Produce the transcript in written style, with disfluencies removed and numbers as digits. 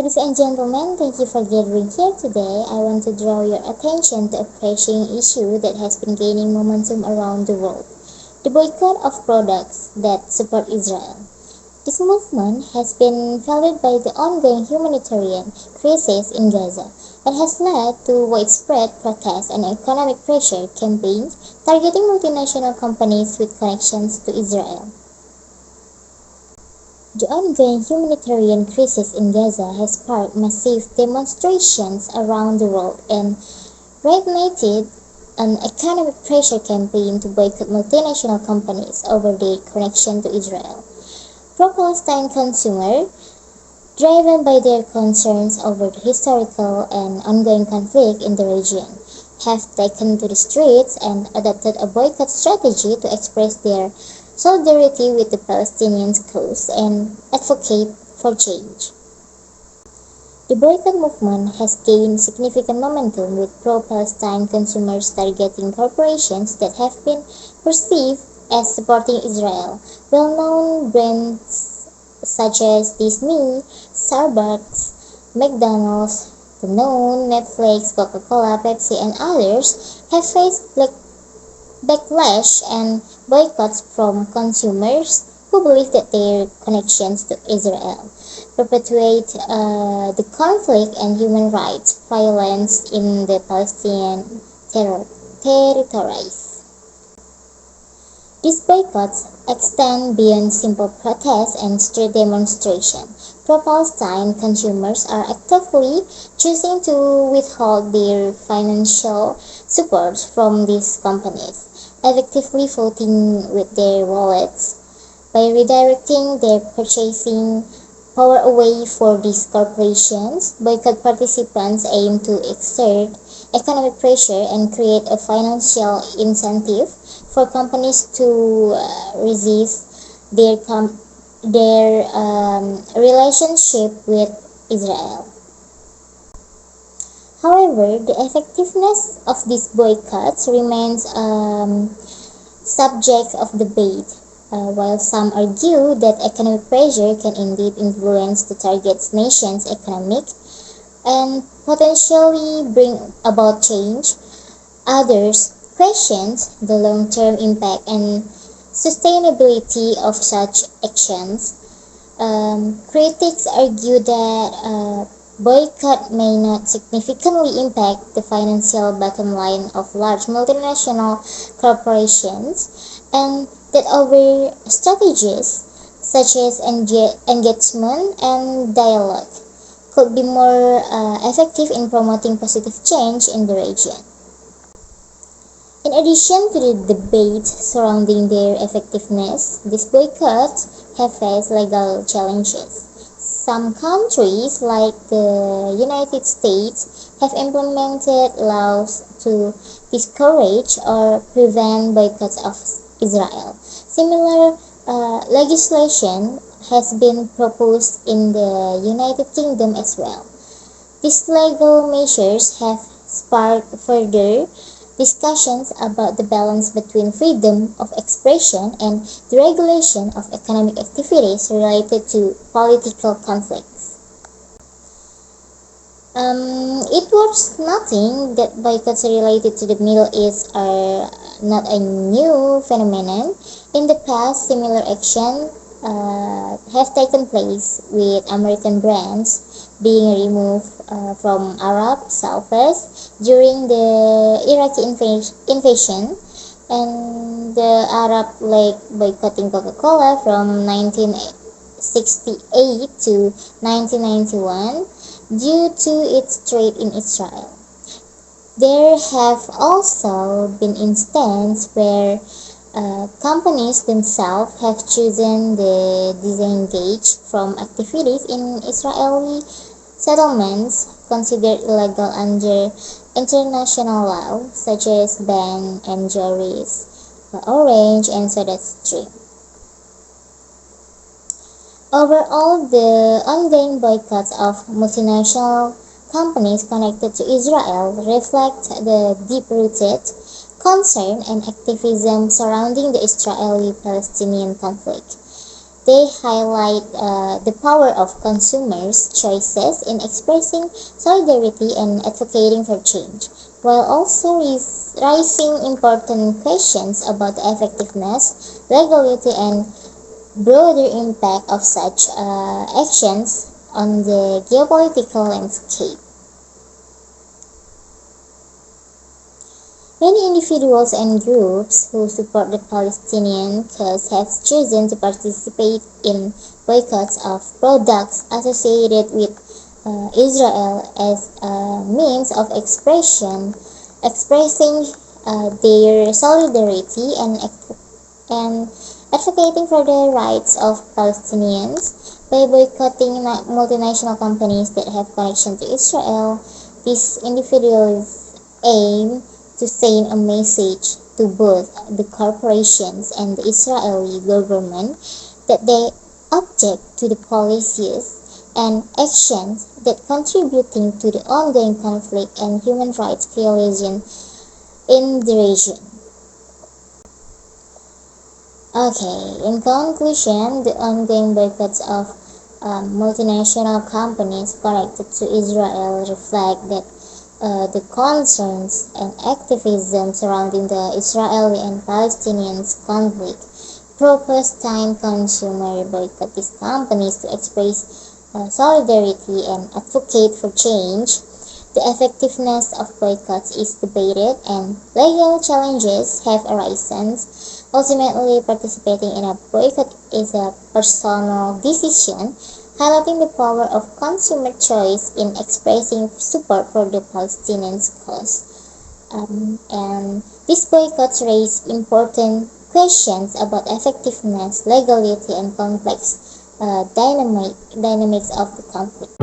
Ladies and gentlemen, thank you for gathering here today. I want to draw your attention to a pressing issue that has been gaining momentum around the world: the boycott of products that support Israel. This movement has been fueled by the ongoing humanitarian crisis in Gaza and has led to widespread protests and economic pressure campaigns targeting multinational companies with connections to Israel. The ongoing humanitarian crisis in Gaza has sparked massive demonstrations around the world and reignited an economic pressure campaign to boycott multinational companies over their connection to Israel. Pro-Palestine consumers, driven by their concerns over the historical and ongoing conflict in the region, have taken to the streets and adopted a boycott strategy to express their solidarity with the Palestinian cause and advocate for change. The boycott movement has gained significant momentum, with pro-Palestine consumers targeting corporations that have been perceived as supporting Israel. Well-known brands such as Disney, Starbucks, McDonald's, Danone, Netflix, Coca-Cola, Pepsi, and others have faced backlash and boycotts from consumers who believe that their connections to Israel perpetuate the conflict and human rights violence in the Palestinian territories. These boycotts extend beyond simple protest and street demonstration. Pro-Palestine consumers are actively choosing to withhold their financial support from these companies, effectively voting with their wallets. By redirecting their purchasing power away for these corporations, boycott participants aim to exert economic pressure and create a financial incentive for companies to resist their relationship with Israel. However, the effectiveness of these boycotts remains subject of debate. While some argue that economic pressure can indeed influence the target nation's economic and potentially bring about change, others question the long-term impact and sustainability of such actions. Critics argue that boycott may not significantly impact the financial bottom line of large multinational corporations, and that other strategies such as engagement and dialogue could be more effective in promoting positive change in the region. In addition to the debate surrounding their effectiveness, these boycotts have faced legal challenges. Some countries, like the United States, have implemented laws to discourage or prevent boycotts of Israel. Similar legislation has been proposed in the United Kingdom as well. These legal measures have sparked further discussions about the balance between freedom of expression and the regulation of economic activities related to political conflicts. It was nothing that boycotts related to the Middle East are not a new phenomenon. In the past, similar action have taken place, with American brands being removed from Arab Southwest during the Iraqi invasion, and the Arab League boycotting Coca-Cola from 1968 to 1991 due to its trade in Israel. There have also been instances where companies themselves have chosen to disengage from activities in Israeli settlements considered illegal under international law, such as Ben and Jerry's, Orange, and SodaStream. Overall, the ongoing boycotts of multinational companies connected to Israel reflect the deep-rooted concern and activism surrounding the Israeli-Palestinian conflict. They highlight the power of consumers' choices in expressing solidarity and advocating for change, while also raising important questions about the effectiveness, legality, and broader impact of such actions on the geopolitical landscape. Many individuals and groups who support the Palestinian cause have chosen to participate in boycotts of products associated with Israel as a means of expressing their solidarity and advocating for the rights of Palestinians. By boycotting multinational companies that have connection to Israel, these individuals aim to send a message to both the corporations and the Israeli government that they object to the policies and actions that contributing to the ongoing conflict and human rights violation in the region. Okay, in conclusion, the ongoing boycotts of multinational companies connected to Israel reflect that the concerns and activism surrounding the Israeli and Palestinian conflict propose time consumer boycott these companies to express solidarity and advocate for change. The effectiveness of boycotts is debated and legal challenges have arisen. Ultimately, participating in a boycott is a personal decision, highlighting the power of consumer choice in expressing support for the Palestinian cause. And these boycotts raise important questions about effectiveness, legality, and complex dynamics of the conflict.